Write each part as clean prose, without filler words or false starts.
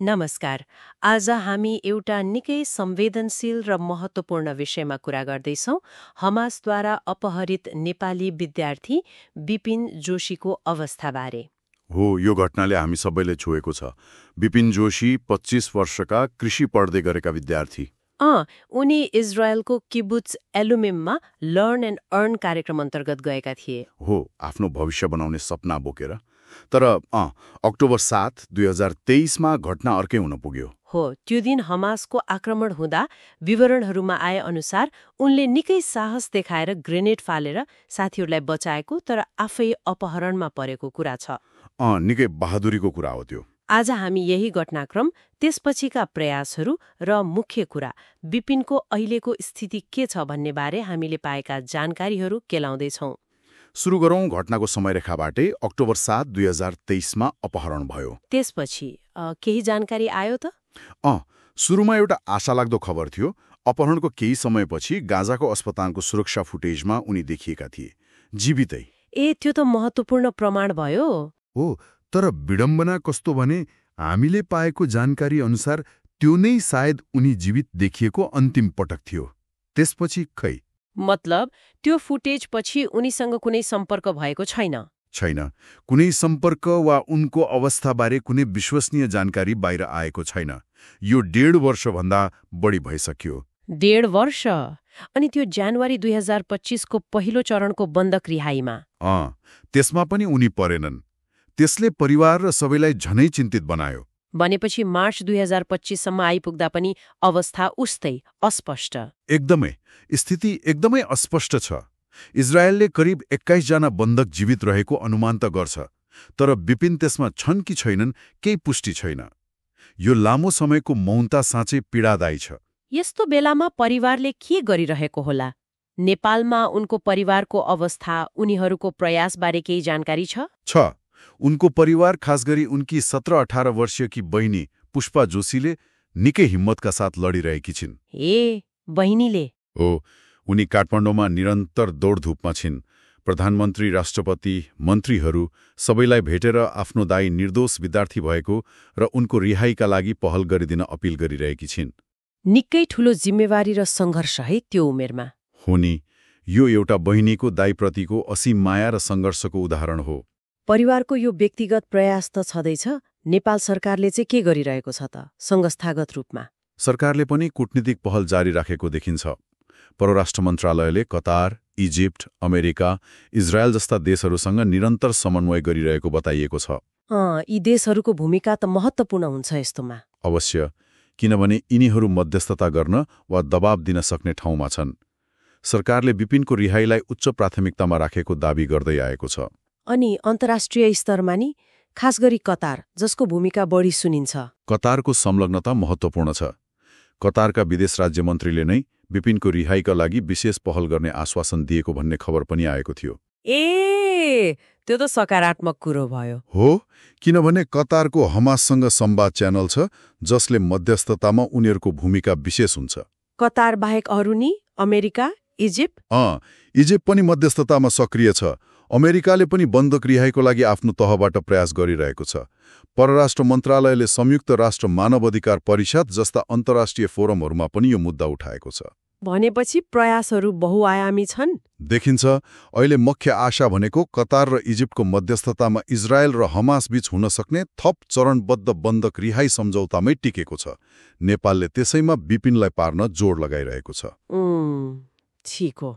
नमस्कार। आज हामी एउटा निकै संवेदनशील र महत्त्वपूर्ण विषयमा कुरा गर्दैछौँ। हमासद्वारा अपहरित नेपाली विद्यार्थी विपिन जोशीको अवस्थाबारे। हो, यो घटनाले हामी सबैले छोएको छ। विपिन जोशी 25 वर्षका कृषि पढ्दै गरेका विद्यार्थी। उनी इजरायलको किबुट्ज एलुमिममा लर्न एन्ड अर्न कार्यक्रम अन्तर्गत गएका थिए। हो, आफ्नो भविष्य बनाउने सपना बोकेर। तर अक्टोबर 7, 2023मा घटना अर्कै हुन पुग्यो। हो, त्यो दिन हमासको आक्रमण हुँदा विवरणहरूमा आए अनुसार उनले निकै साहस देखाएर ग्रेनेड फालेर साथीहरूलाई बचाएको तर आफै अपहरणमा परेको कुरा छ। निकै बहादुरीको कुरा हो त्यो। आज हामी यही घटनाक्रम, त्यसपछिका प्रयासहरू र मुख्य कुरा विपिनको अहिलेको स्थिति के छ भन्ने बारे हामीले पाएका जानकारीहरू केलाउँदैछौँ। सुरु गरौँ घटनाको समयरेखाबाटै। अक्टोबर 7, 2023मा अपहरण भयो। त्यसपछि केही जानकारी आयो त? सुरुमा एउटा आशालाग्दो खबर थियो। अपहरणको केही समयपछि गाजाको अस्पतालको सुरक्षा फुटेजमा उनी देखिएका थिए, जीवितै। त्यो त महत्त्वपूर्ण प्रमाण भयो। हो, तर विडम्बना कस्तो भने हामीले पाएको जानकारी अनुसार त्यो नै सायद उनी जीवित देखिएको अन्तिम पटक थियो। त्यसपछि खै? मतलब त्यो फुटेज पछि उनीसँग कुनै सम्पर्क भएको छैन? छैन, कुनै सम्पर्क वा उनको अवस्थाबारे कुनै विश्वसनीय जानकारी बाहिर आएको छैन। यो 1.5 वर्षभन्दा बढी भइसक्यो। 1.5 वर्ष? अनि त्यो जनवरी 2025को पहिलो चरणको बन्दक रिहाईमा? त्यसमा पनि उनी परेनन्। त्यसले परिवार र सबैलाई झनै चिन्तित बनायो। भनेपछि मार्च 2025सम्म आइपुग्दा पनि अवस्था उस्तै अस्पष्ट। एकदमै, स्थिति एकदमै अस्पष्ट छ। इजरायलले करिब 21 जना बन्दक जीवित रहेको अनुमान त गर्छ, तर विपिन त्यसमा छन् कि छैनन् केही पुष्टि छैन। यो लामो समयको मौनता साँच्चै पीडादायी छ। यस्तो बेलामा परिवारले के गरिरहेको होला? नेपालमा उनको परिवारको अवस्था, उनीहरूको प्रयासबारे केही जानकारी छ? उनको परिवार, खास गरी उनकी 17-18 वर्षीय बहिनी पुष्पा जोशीले निकै हिम्मतका साथ लडिरहेकी छिन्। बहिनीले? हो, उनी काठमाडौँमा निरन्तर दौडधुपमा छिन्। प्रधानमन्त्री, राष्ट्रपति, मन्त्रीहरू सबैलाई भेटेर आफ्नो दाई निर्दोष विद्यार्थी भएको र उनको रिहाईका लागि पहल गरिदिन अपिल गरिरहेकी छिन्। निकै ठूलो जिम्मेवारी र सङ्घर्ष है त्यो उमेरमा। हो नि, यो एउटा बहिनीको दाइप्रतिको असीम माया र सङ्घर्षको उदाहरण हो। परिवारको यो व्यक्तिगत प्रयास त छँदैछ, नेपाल सरकारले चाहिँ के गरिरहेको छ त संस्थागत रूपमा? सरकारले पनि कूटनीतिक पहल जारी राखेको देखिन्छ। परराष्ट्र मन्त्रालयले कतार, इजिप्ट, अमेरिका, इजरायल जस्ता देशहरूसँग निरन्तर समन्वय गरिरहेको बताइएको छ। यी देशहरूको भूमिका त महत्त्वपूर्ण हुन्छ यस्तोमा। अवश्य, किनभने यिनीहरू मध्यस्थता गर्न वा दबाब दिन सक्ने ठाउँमा छन्। सरकारले विपिनको रिहाईलाई उच्च प्राथमिकतामा राखेको दावी गर्दै आएको छ। अनि अन्तर्राष्ट्रिय स्तरमा नि, खास गरी कतार, जसको भूमिका बढी सुनिन्छ? कतारको संलग्नता महत्त्वपूर्ण छ। कतारका विदेश राज्यमन्त्रीले नै विपिनको रिहाईका लागि विशेष पहल गर्ने आश्वासन दिएको भन्ने खबर पनि आएको थियो। त्यो त सकारात्मक कुरो भयो। हो, किनभने कतारको हमाससँग संवाद च्यानल छ, जसले मध्यस्थतामा उनीहरूको भूमिका विशेष हुन्छ। कतार बाहेक अरू नि? America, Egypt? इजिप्ट पनि मध्यस्थतामा सक्रिय छ। अमेरिकाले पनि बन्दक रिहाईको लागि आफ्नो तहबाट प्रयास गरिरहेको छ। परराष्ट्र मन्त्रालयले संयुक्त राष्ट्र मानव अधिकार परिषद जस्ता अन्तर्राष्ट्रिय फोरमहरूमा पनि यो मुद्दा उठाएको छ। भनेपछि प्रयासहरू बहुआयामी छन्। देखिन्छ। अहिले मुख्य आशा भनेको कतार र इजिप्टको मध्यस्थतामा इजरायल र हमास बीच हुन सक्ने थप चरणबद्ध बन्दक रिहाई सम्झौतामै टिकेको छ। नेपालले त्यसैमा विपिनलाई पार्न जोड लगाइरहेको छ। ठिक हो।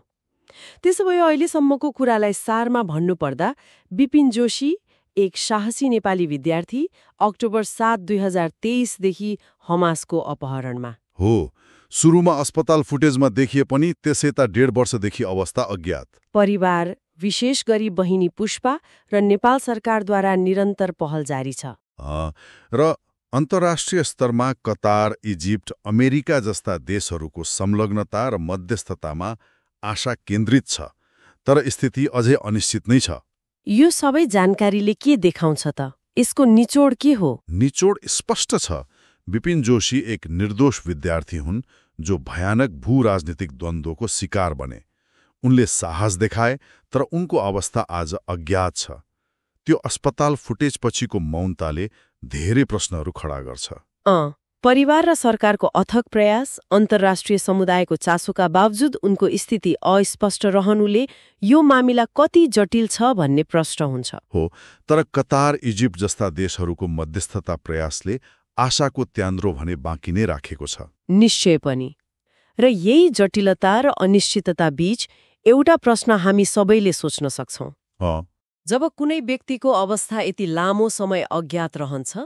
त्यसो भए अहिलेसम्मको कुरालाई सारमा भन्नुपर्दा विपिन जोशी एक साहसी नेपाली विद्यार्थी अक्टोबर 7, 2023देखि हमासको अपहरणमा। हो, सुरुमा अस्पताल फुटेजमा देखिए पनि त्यसै त 1.5 वर्षदेखि अवस्था अज्ञात। परिवार, विशेष गरी बहिनी पुष्पा र नेपाल सरकारद्वारा निरन्तर पहल जारी छ। र अन्तर्राष्ट्रिय स्तरमा कतार, इजिप्ट, अमेरिका जस्ता देशहरूको संलग्नता र मध्यस्थतामा आशा केन्द्रित छ, तर स्थिति अझै अनिश्चित नै छ। यो सबै जानकारीले के देखाउँछ त? यसको निचोड के हो? निचोड स्पष्ट छ। विपिन जोशी एक निर्दोष विद्यार्थी हुन् जो भयानक भू-राजनीतिक द्वन्द्वको शिकार बने। उनले साहस देखाए, तर उनको अवस्था आज अज्ञात छ। त्यो अस्पताल फुटेज पछिको मौनताले धेरै प्रश्नहरू खडा गर्छ। परिवार र सरकारको अथक प्रयास, अन्तर्राष्ट्रिय समुदायको चासोका बावजुद उनको स्थिति अस्पष्ट रहनुले यो मामिला कति जटिल छ भन्ने प्रश्न हुन्छ। हो, तर कतार, इजिप्ट जस्ता देशहरूको मध्यस्थता प्रयासले आशाको त्यान्द्रो भने बाँकी नै राखेको छ। निश्चय पनि। र यही जटिलता र अनिश्चितता बीच एउटा प्रश्न हामी सबैले सोच्न सक्छौं। जब कुनै व्यक्तिको अवस्था यति लामो समय अज्ञात रहन्छ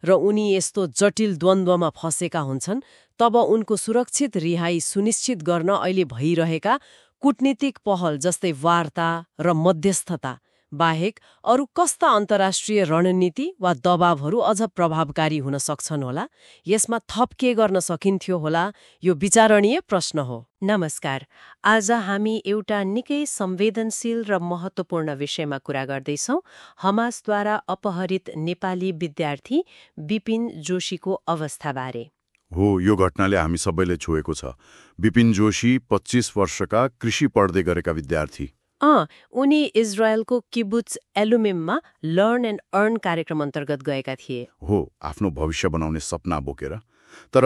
र उनी यस्तो जटिल द्वन्द्वमा फँसेका हुन्छन्, तब उनको सुरक्षित रिहाई सुनिश्चित गर्न अहिले भइरहेका कूटनीतिक पहल जस्तै वार्ता र मध्यस्थता बाहेक अरू कस्ता अन्तर्राष्ट्रिय रणनीति वा दबावहरू अझ प्रभावकारी हुन सक्छन् होला? यसमा थप के गर्न सकिन्थ्यो होला? यो विचारणीय प्रश्न हो। नमस्कार। आज हामी एउटा निकै संवेदनशील र महत्त्वपूर्ण विषयमा कुरा गर्दैछौँ, हमासद्वारा अपहरित नेपाली विद्यार्थी विपिन जोशीको अवस्थाबारे। हो, यो घटनाले हामी सबैले छोएको छ। विपिन जोशी 25 वर्षका कृषि पढ्दै गरेका विद्यार्थी। उनी इजरायलको किबुट्स एलुमिममा लर्न एन्ड अर्न कार्यक्रम अन्तर्गत गएका थिए। हो, आफ्नो भविष्य बनाउने सपना बोकेर। तर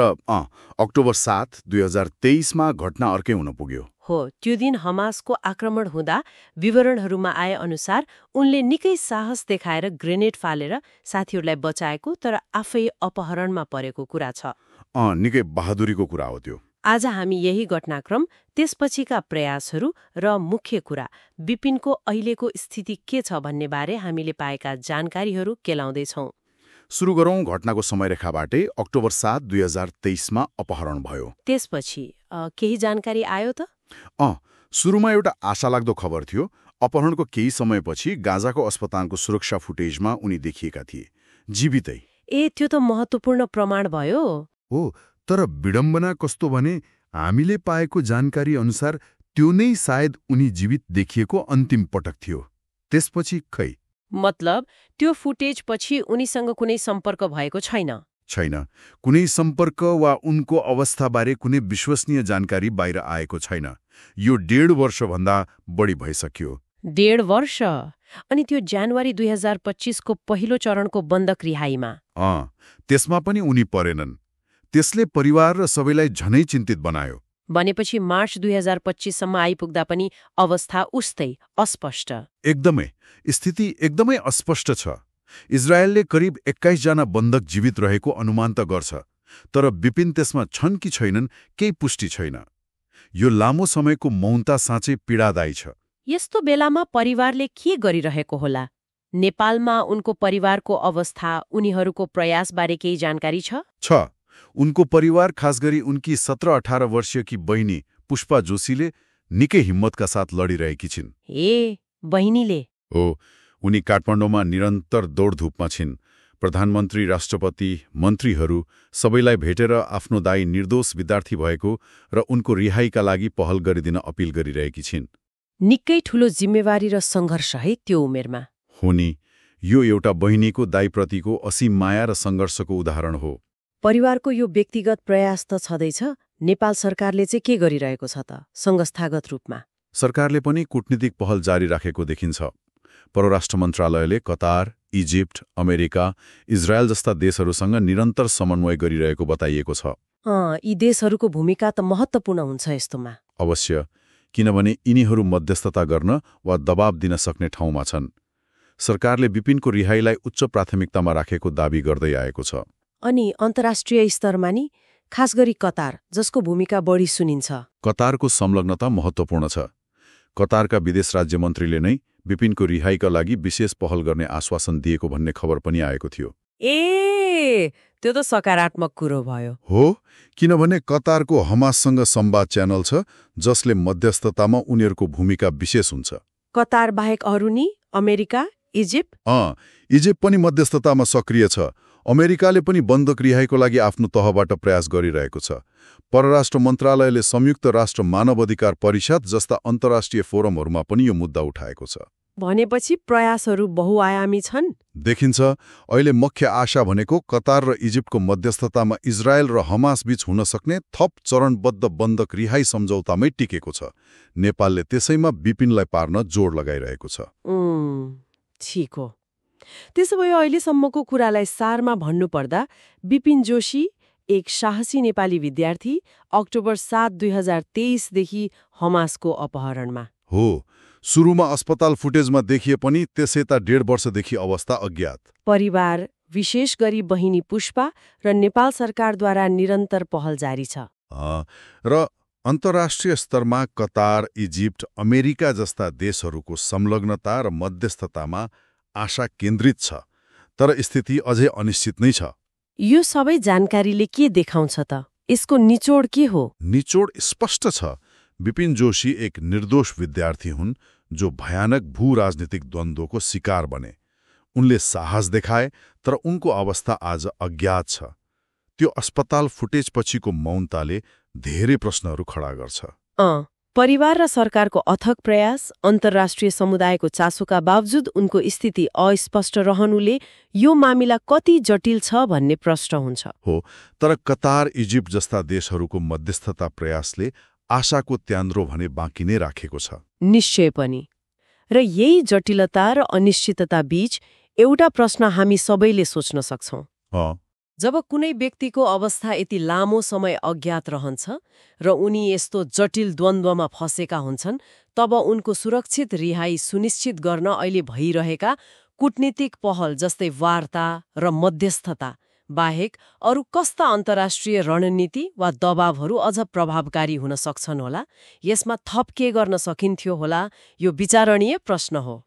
अक्टोबर 7, 2023मा घटना अर्कै हुन पुग्यो। हो, त्यो दिन हमासको आक्रमण हुँदा विवरणहरूमा आए अनुसार उनले निकै साहस देखाएर ग्रेनेड फालेर साथीहरूलाई बचाएको तर आफै अपहरणमा परेको कुरा छ। निकै बहादुरीको कुरा हो त्यो। आज हामी यही घटनाक्रम, त्यसपछिका प्रयासहरू र मुख्य कुरा विपिनको अहिलेको स्थिति के छ भन्ने बारे हामीले पाएका जानकारीहरू केलाउँदैछौँ। सुरु गरौँ घटनाको समयरेखाबाटै। अक्टोबर 7, 2023मा अपहरण भयो। त्यसपछि केही जानकारी आयो त? सुरुमा एउटा आशालाग्दो खबर थियो। अपहरणको केही समयपछि गाजाको अस्पतालको सुरक्षा फुटेजमा उनी देखिएका थिए, जीवितै। त्यो त महत्त्वपूर्ण प्रमाण भयो। हो, तर विडम्बना कस्तो भने हामीले पाएको जानकारी अनुसार त्यो नै सायद उनी जीवित देखिएको अन्तिम पटक थियो। त्यसपछि खै? मतलब त्यो फुटेज पछि उनीसँग कुनै सम्पर्क भएको छैन? छैन, कुनै सम्पर्क वा उनको अवस्थाबारे कुनै विश्वसनीय जानकारी बाहिर आएको छैन। यो 1.5 वर्षभन्दा बढी भइसक्यो। 1.5 वर्ष? अनि त्यो जनवरी 2025 को पहिलो चरणको बन्दक रिहाईमा? त्यसमा पनि उनी परेनन्। त्यसले परिवार र सबैलाई झनै चिन्तित बनायो। भनेपछि मार्च 2025 सम्म आइपुग्दा पनि अवस्था उस्तै अस्पष्ट। एकदमै, स्थिति एकदमै अस्पष्ट छ। इजरायलले करिब 21 जना बन्दक जीवित रहेको अनुमान त गर्छ, तर विपिन त्यसमा छन् कि छैनन् केही पुष्टि छैन। यो लामो समयको मौनता साँच्चै पीडादायी छ। यस्तो बेलामा परिवारले के गरिरहेको होला? नेपालमा उनको परिवारको अवस्था, उनीहरूको प्रयासबारे केही जानकारी छ? उनको परिवार, खास गरी उनकी 17-18 वर्षीयकी बहिनी पुष्पा जोशीले निकै हिम्मतका साथ लडिरहेकी छिन्। बहिनीले? हो, उनी काठमाडौँमा निरन्तर दौडधुपमा छिन्। प्रधानमन्त्री, राष्ट्रपति, मन्त्रीहरू सबैलाई भेटेर आफ्नो दाई निर्दोष विद्यार्थी भएको र उनको रिहाईका लागि पहल गरिदिन अपिल गरिरहेकी छिन्। निकै ठूलो जिम्मेवारी र सङ्घर्ष है त्यो उमेरमा। हो नि, यो एउटा बहिनीको दाइप्रतिको असीम माया र सङ्घर्षको उदाहरण हो। परिवारको यो व्यक्तिगत प्रयास त छँदैछ, नेपाल सरकारले चाहिँ के गरिरहेको छ त संस्थागत रूपमा? सरकारले पनि कूटनीतिक पहल जारी राखेको देखिन्छ। परराष्ट्र मन्त्रालयले कतार, इजिप्ट, अमेरिका, इजरायल जस्ता देशहरूसँग निरन्तर समन्वय गरिरहेको बताइएको छ। यी देशहरूको भूमिका त महत्त्वपूर्ण हुन्छ यस्तोमा। अवश्य, किनभने यिनीहरू मध्यस्थता गर्न वा दबाब दिन सक्ने ठाउँमा छन्। सरकारले विपिनको रिहाईलाई उच्च प्राथमिकतामा राखेको दाबी गर्दै आएको छ। अनि अन्तर्राष्ट्रिय स्तरमा नि, खास गरी कतार, जसको भूमिका बढी सुनिन्छ? कतारको संलग्नता महत्त्वपूर्ण छ। कतारका विदेश राज्यमन्त्रीले नै विपिनको रिहाईका लागि विशेष पहल गर्ने आश्वासन दिएको भन्ने खबर पनि आएको थियो। त्यो त सकारात्मक कुरो भयो। हो, किनभने कतारको हमाससँग संवाद च्यानल छ जसले मध्यस्थतामा उनीहरूको भूमिका विशेष हुन्छ। कतार बाहेक अरू नि? America, Egypt? इजिप्ट पनि मध्यस्थतामा सक्रिय छ। अमेरिकाले पनि बन्दक रिहाईको लागि आफ्नो तहबाट प्रयास गरिरहेको छ। परराष्ट्र मन्त्रालयले संयुक्त राष्ट्र मानव अधिकार परिषद जस्ता अन्तर्राष्ट्रिय फोरमहरूमा पनि यो मुद्दा उठाएको छ। भनेपछि प्रयासहरू बहुआयामी छन् देखिन्छ। अहिले मुख्य आशा भनेको कतार र इजिप्टको मध्यस्थतामा इजरायल र हमास बीच हुन सक्ने थप चरणबद्ध बन्दक रिहाई सम्झौतामै टिकेको छ। नेपालले त्यसैमा विपिनलाई पार्न जोड लगाइरहेको छ। ठिक हो। त्यसो भए अहिलेसम्मको कुरालाई सारमा भन्नुपर्दा बिपिन जोशी एक साहसी नेपाली विद्यार्थी अक्टोबर 7, 2023 हमासको अपहरणमा। हो, सुरुमा अस्पताल फुटेजमा देखिए पनि त्यसैता 1.5 वर्षदेखि अवस्था अज्ञात। परिवार, विशेष गरी बहिनी पुष्पा र नेपाल सरकारद्वारा निरन्तर पहल जारी छ। र अन्तर्राष्ट्रिय स्तरमा कतार, इजिप्ट, अमेरिका जस्ता देशहरूको संलग्नता र मध्यस्थतामा आशा केन्द्रित छ, तर स्थिति अझै अनिश्चित नै छ। यो सबै जानकारीले के देखाउँछ त? यसको निचोड के हो? निचोड स्पष्ट छ। बिपिन जोशी एक निर्दोष विद्यार्थी हुन् जो भयानक भू-राजनीतिक द्वन्द्वको शिकार बने। उनले साहस देखाए, तर उनको अवस्था आज अज्ञात छ। त्यो अस्पताल फुटेजपछिको मौनताले धेरै प्रश्नहरू खडा गर्छ। परिवार र सरकारको अथक प्रयास, अन्तर्राष्ट्रिय समुदायको चासोका बावजुद उनको स्थिति अस्पष्ट रहनुले यो मामिला कति जटिल छ भन्ने प्रश्न हुन्छ। हो, तर कतार, इजिप्ट जस्ता देशहरूको मध्यस्थता प्रयासले आशाको त्यान्द्रो भने बाँकी नै राखेको छ। निश्चय पनि। र यही जटिलता र अनिश्चितता बीच एउटा प्रश्न हामी सबैले सोच्न सक्छौं। जब कुनै व्यक्तिको अवस्था यति लामो समय अज्ञात रहन्छ र उनी यस्तो जटिल द्वन्द्वमा फँसेका हुन्छन्, तब उनको सुरक्षित रिहाई सुनिश्चित गर्न अहिले भइरहेका कूटनीतिक पहल जस्तै वार्ता र मध्यस्थता बाहेक अरू कस्ता अन्तर्राष्ट्रिय रणनीति वा दबावहरू अझ प्रभावकारी हुन सक्छन् होला? यसमा थप के गर्न सकिन्थ्यो होला? यो विचारणीय प्रश्न हो।